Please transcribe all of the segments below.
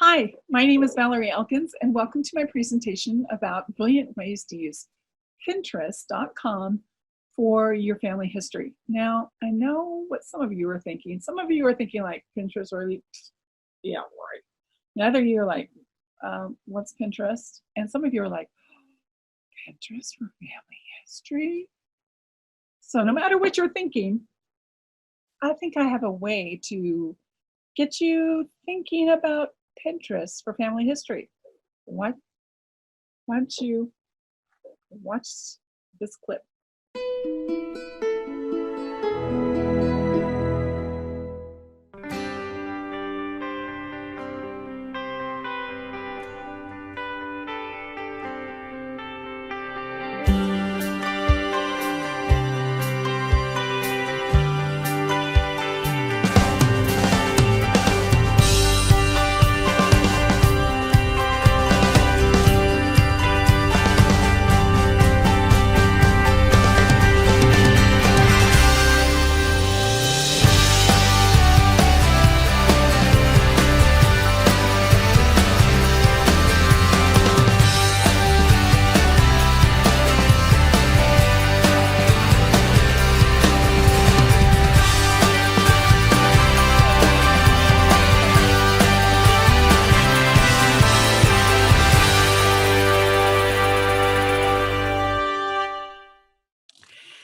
Hi, my name is Valerie Elkins, and welcome to my presentation about brilliant ways to use Pinterest.com for your family history. Now, I know what some of you are thinking. Some of you are thinking like Pinterest, or yeah, right. Another you are like, what's Pinterest? And some of you are like, Pinterest for family history? So no matter what you're thinking, I think I have a way to get you thinking about Pinterest for family history. Why don't you watch this clip?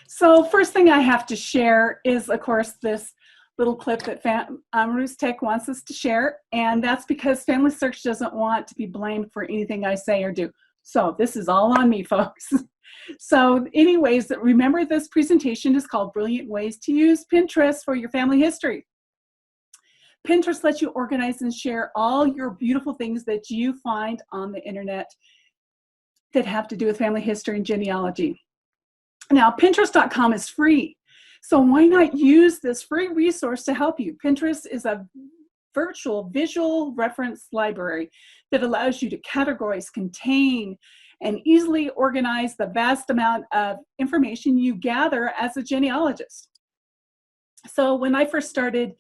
So first thing I have to share is, of course, this little clip that RootsTech wants us to share, and that's because FamilySearch doesn't want to be blamed for anything I say or do. So this is all on me, folks. So anyways, remember this presentation is called Brilliant Ways to Use Pinterest for Your Family History. Pinterest lets you organize and share all your beautiful things that you find on the internet that have to do with family history and genealogy. Now, Pinterest.com is free, so why not use this free resource to help you? Pinterest is a virtual visual reference library that allows you to categorize, contain, and easily organize the vast amount of information you gather as a genealogist. So when I first started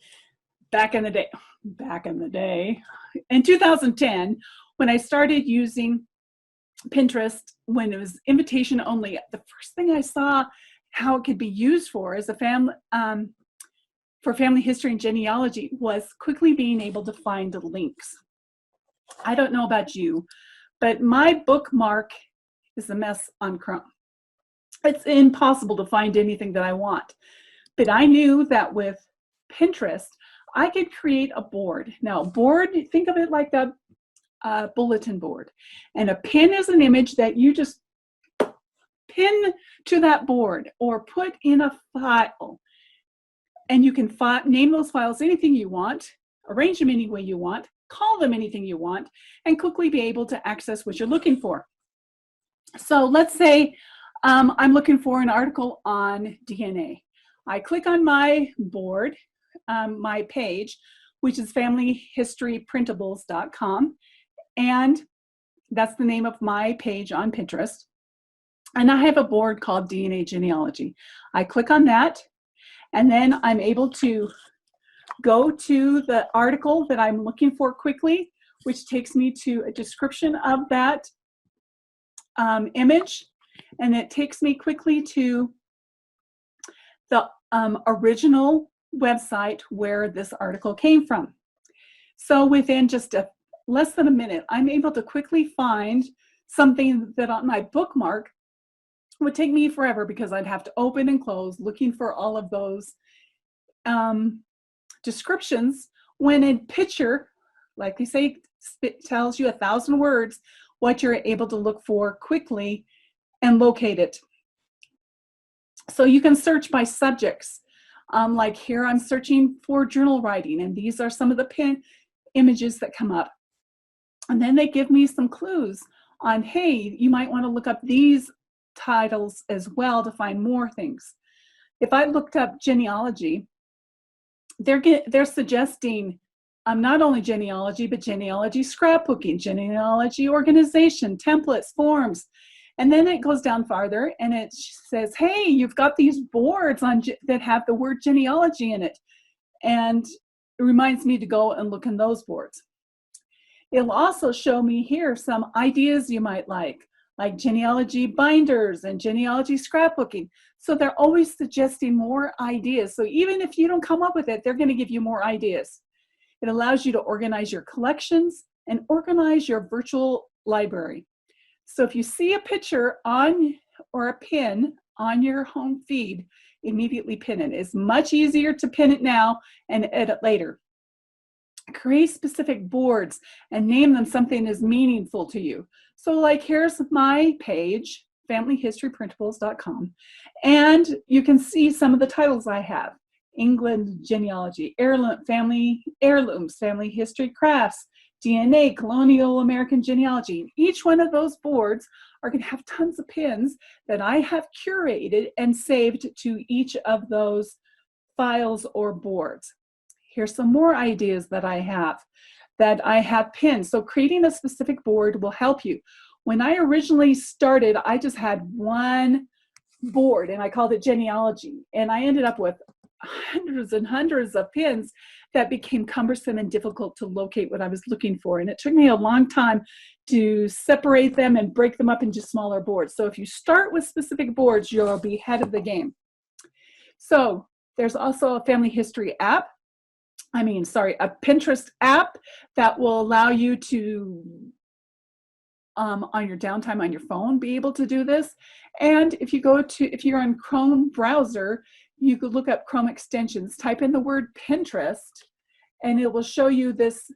back in the day, in 2010, when I started using Pinterest, when it was invitation only, the first thing I saw how it could be used for as a for family history and genealogy was quickly being able to find links. I don't know about you, but my bookmark is a mess on Chrome. It's impossible to find anything that I want. But I knew that with Pinterest, I could create a board. Now, board, think of it like a bulletin board, and a pin is an image that you just pin to that board or put in a file, and you can name those files anything you want, arrange them any way you want, call them anything you want, and quickly be able to access what you're looking for. So let's say I'm looking for an article on DNA. I click on my board, my page, which is familyhistoryprintables.com. And that's the name of my page on Pinterest. And I have a board called DNA Genealogy. I click on that, and then I'm able to go to the article that I'm looking for quickly, which takes me to a description of that image. And it takes me quickly to the original website where this article came from. So within just less than a minute, I'm able to quickly find something that on my bookmark would take me forever because I'd have to open and close looking for all of those descriptions, when in picture, like they say, it tells you 1,000 words what you're able to look for quickly and locate it. So you can search by subjects. Like here I'm searching for journal writing, and these are some of the images that come up. And then they give me some clues on, hey, you might want to look up these titles as well to find more things. If I looked up genealogy, they're suggesting not only genealogy, but genealogy scrapbooking, genealogy organization, templates, forms. And then it goes down farther and it says, hey, you've got these boards that have the word genealogy in it. And it reminds me to go and look in those boards. It'll also show me here some ideas you might like genealogy binders and genealogy scrapbooking. So they're always suggesting more ideas. So even if you don't come up with it, they're going to give you more ideas. It allows you to organize your collections and organize your virtual library. So if you see a picture on or a pin on your home feed, immediately pin it. It's much easier to pin it now and edit later. Create specific boards and name them something that's meaningful to you. So like here's my page, familyhistoryprintables.com, and you can see some of the titles I have. England genealogy, heirlooms, family history crafts, DNA, colonial American genealogy. Each one of those boards are going to have tons of pins that I have curated and saved to each of those files or boards. Here's some more ideas that I have pinned. So creating a specific board will help you. When I originally started, I just had one board and I called it genealogy. And I ended up with hundreds and hundreds of pins that became cumbersome and difficult to locate what I was looking for. And it took me a long time to separate them and break them up into smaller boards. So if you start with specific boards, you'll be ahead of the game. So there's also a family history app. A Pinterest app that will allow you to, on your downtime on your phone, be able to do this. And if you're on Chrome browser, you could look up Chrome extensions, type in the word Pinterest, and it will show you this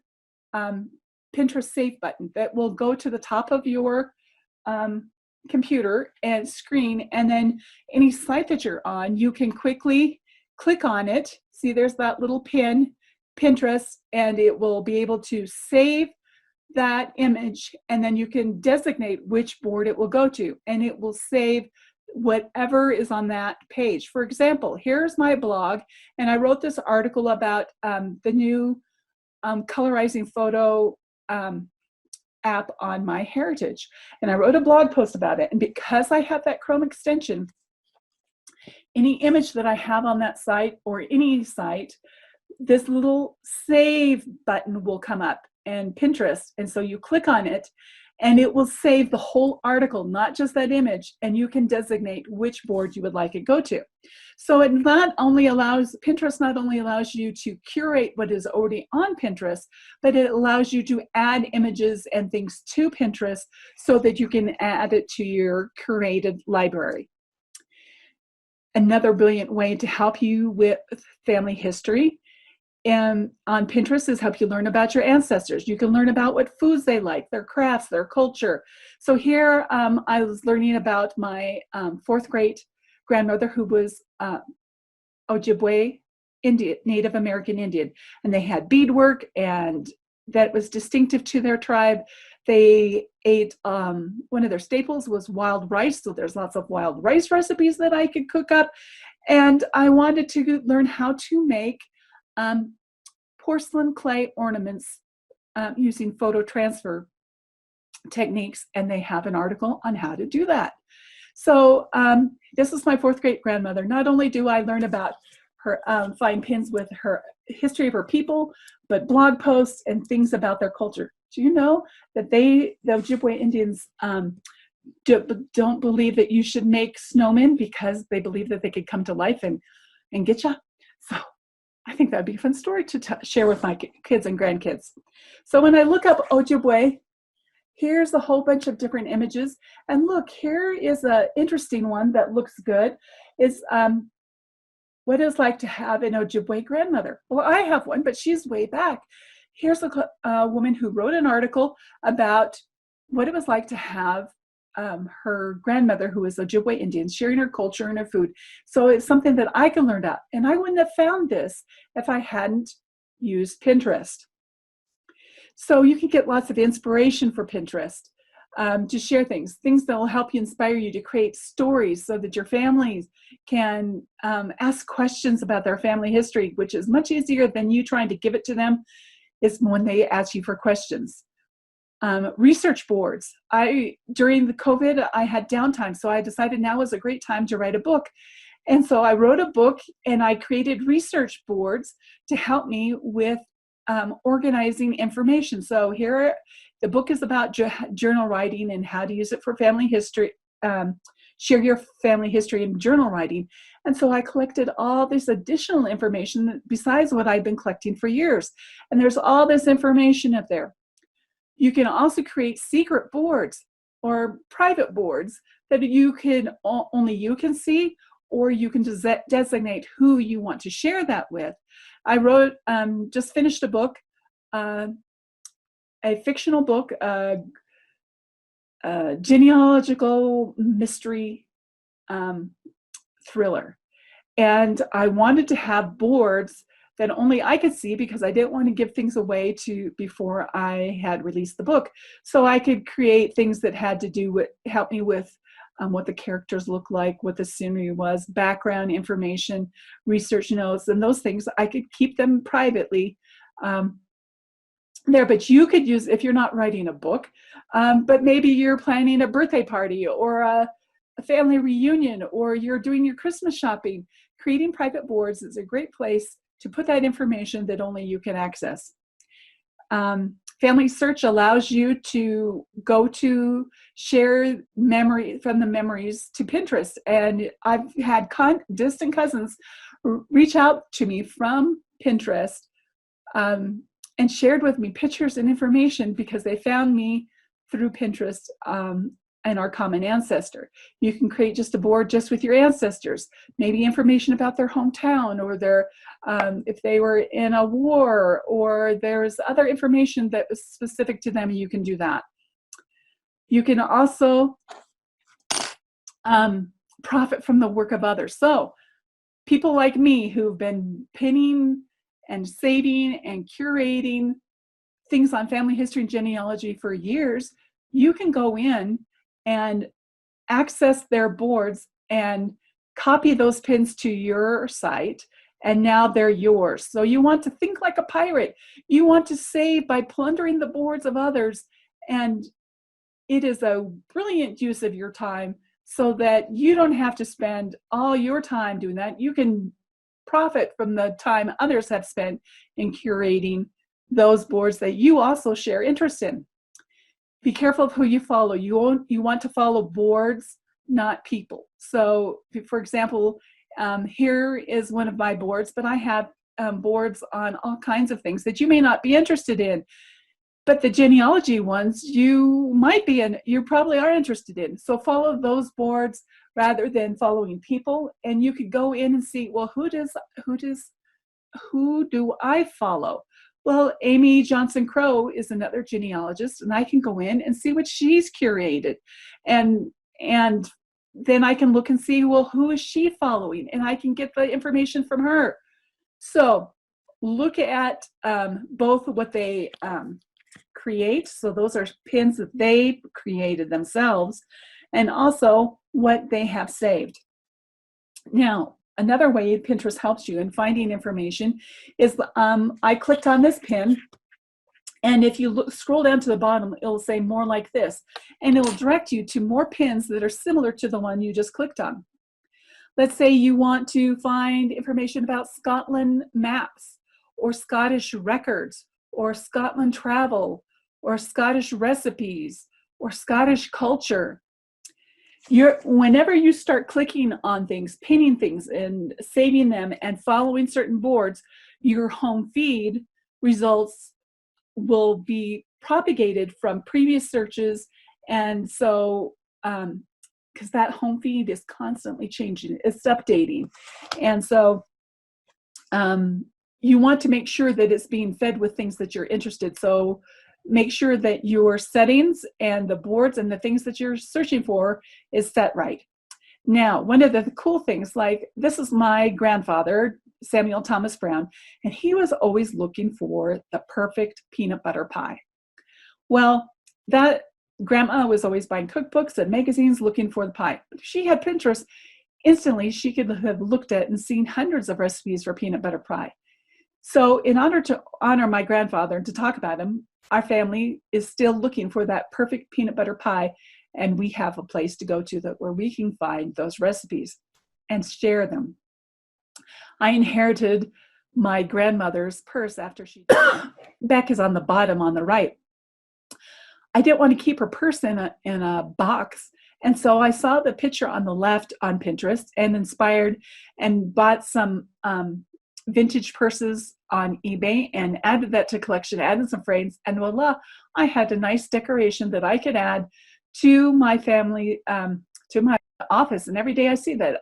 Pinterest Save button that will go to the top of your computer and screen, and then any site that you're on, you can quickly click on it. See, there's that little pin, Pinterest, and it will be able to save that image, and then you can designate which board it will go to, and it will save whatever is on that page. For example, here's my blog, and I wrote this article about the new colorizing photo app on MyHeritage, and I wrote a blog post about it. And because I have that Chrome extension, any image that I have on that site or any site, this little save button will come up in Pinterest. And so you click on it and it will save the whole article, not just that image, and you can designate which board you would like it go to. So Pinterest not only allows you to curate what is already on Pinterest, but it allows you to add images and things to Pinterest so that you can add it to your curated library. Another brilliant way to help you with family history and on Pinterest is help you learn about your ancestors. You can learn about what foods they like, their crafts, their culture. So here I was learning about my fourth great grandmother who was Ojibwe Indian, Native American Indian, and they had beadwork, and that was distinctive to their tribe. They ate, one of their staples was wild rice, so there's lots of wild rice recipes that I could cook up. And I wanted to learn how to make porcelain clay ornaments using photo transfer techniques, and they have an article on how to do that. So this is my fourth great grandmother. Not only do I learn about her, find pins with her history of her people, but blog posts and things about their culture. Do you know that the Ojibwe Indians don't believe that you should make snowmen because they believe that they could come to life and get you? So I think that'd be a fun story to share with my kids and grandkids. So when I look up Ojibwe, here's a whole bunch of different images. And look, here is an interesting one that looks good. It's what it's like to have an Ojibwe grandmother. Well, I have one, but she's way back. Here's a woman who wrote an article about what it was like to have her grandmother, who is Ojibwe Indian, sharing her culture and her food. So it's something that I can learn about. And I wouldn't have found this if I hadn't used Pinterest. So you can get lots of inspiration for Pinterest to share things that will help you, inspire you to create stories so that your families can ask questions about their family history, which is much easier than you trying to give it to them, is when they ask you for questions. Research boards. During the COVID, I had downtime, so I decided now was a great time to write a book. And so I wrote a book and I created research boards to help me with organizing information. So here, the book is about journal writing and how to use it for family history, share your family history in journal writing. And so I collected all this additional information besides what I've been collecting for years. And there's all this information up there. You can also create secret boards or private boards that you can only you can see, or you can designate who you want to share that with. I wrote, just finished a book, a fictional book, genealogical mystery thriller. And I wanted to have boards that only I could see because I didn't want to give things away before I had released the book. So I could create things that had to do with, help me with what the characters look like, what the scenery was, background information, research notes, and those things. I could keep them privately there, but you could use, if you're not writing a book, but maybe you're planning a birthday party or a family reunion, or you're doing your Christmas shopping, creating private boards is a great place to put that information that only you can access. FamilySearch allows you to go to share memory from the memories to Pinterest. And I've had distant cousins reach out to me from Pinterest and shared with me pictures and information because they found me through Pinterest and our common ancestor. You can create just a board just with your ancestors, maybe information about their hometown, or their if they were in a war, or there's other information that was specific to them, you can do that. You can also profit from the work of others. So people like me who've been pinning and saving and curating things on family history and genealogy for years, you can go in and access their boards and copy those pins to your site, and now they're yours. So you want to think like a pirate. You want to save by plundering the boards of others, and it is a brilliant use of your time so that you don't have to spend all your time doing that. You can profit from the time others have spent in curating those boards that you also share interest in. Be careful of who you follow. You want to follow boards, not people. So, for example, here is one of my boards, but I have boards on all kinds of things that you may not be interested in. But the genealogy ones, you might be in, you probably are interested in. So follow those boards rather than following people. And you could go in and see, well, who do I follow? Well, Amy Johnson Crow is another genealogist, and I can go in and see what she's curated. And then I can look and see, well, who is she following? And I can get the information from her. So look at both what they create. So those are pins that they created themselves, and also what they have saved. Now, another way Pinterest helps you in finding information is I clicked on this pin, and if you scroll down to the bottom, it'll say more like this, and it'll direct you to more pins that are similar to the one you just clicked on. Let's say you want to find information about Scotland maps, or Scottish records, or Scotland travel, or Scottish recipes, or Scottish culture. Whenever you start clicking on things, pinning things, and saving them, and following certain boards, your home feed results will be propagated from previous searches. And so, because that home feed is constantly changing, it's updating. And so you want to make sure that it's being fed with things that you're interested. So make sure that your settings and the boards and the things that you're searching for is set right. Now, one of the cool things, like this is my grandfather, Samuel Thomas Brown, and he was always looking for the perfect peanut butter pie. Well, that grandma was always buying cookbooks and magazines looking for the pie. But if she had Pinterest, instantly she could have looked at and seen hundreds of recipes for peanut butter pie. So in order to honor my grandfather and to talk about him, our family is still looking for that perfect peanut butter pie, and we have a place to go to where we can find those recipes and share them. I inherited my grandmother's purse after she died. Beck is on the bottom on the right. I didn't want to keep her purse in a box. And so I saw the picture on the left on Pinterest and inspired and bought some vintage purses on eBay and added that to collection, added some frames, and voila, I had a nice decoration that I could add to my family, to my office. And every day I see that,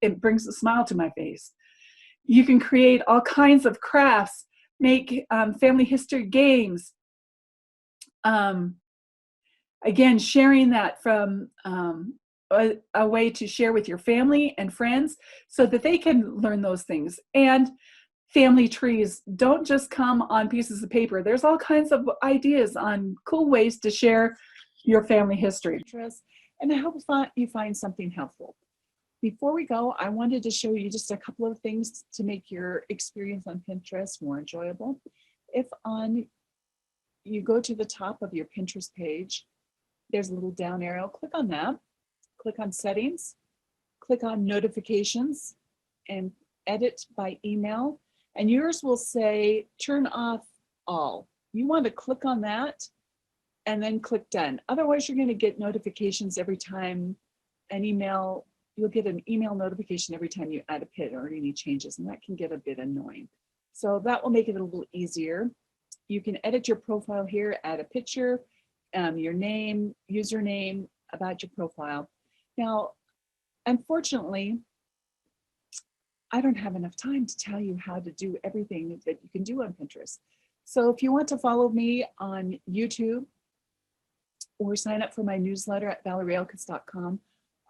it brings a smile to my face. You can create all kinds of crafts, make family history games. Again, sharing that from a way to share with your family and friends so that they can learn those things. And family trees don't just come on pieces of paper. There's all kinds of ideas on cool ways to share your family history. And I hope you find something helpful. Before we go, I wanted to show you just a couple of things to make your experience on Pinterest more enjoyable. If you go to the top of your Pinterest page, there's a little down arrow, click on that, click on settings, click on notifications, and edit by email. And yours will say turn off all. You want to click on that and then click done. Otherwise, you're going to get notifications every time you'll get an email notification every time you add a pin or any changes, and that can get a bit annoying. So that will make it a little easier. You can edit your profile here, add a picture, your name, username, about your profile. Now, unfortunately, I don't have enough time to tell you how to do everything that you can do on Pinterest. So if you want to follow me on YouTube or sign up for my newsletter at valerieelkins.com,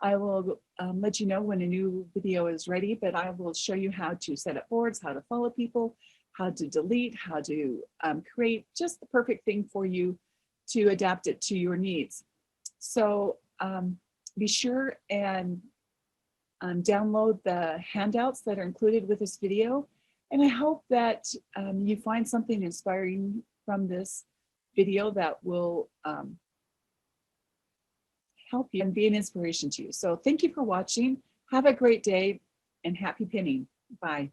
I will let you know when a new video is ready, but I will show you how to set up boards, how to follow people, how to delete, how to create just the perfect thing for you to adapt it to your needs. So be sure and download the handouts that are included with this video. And I hope that you find something inspiring from this video that will help you and be an inspiration to you. So thank you for watching. Have a great day and happy pinning. Bye.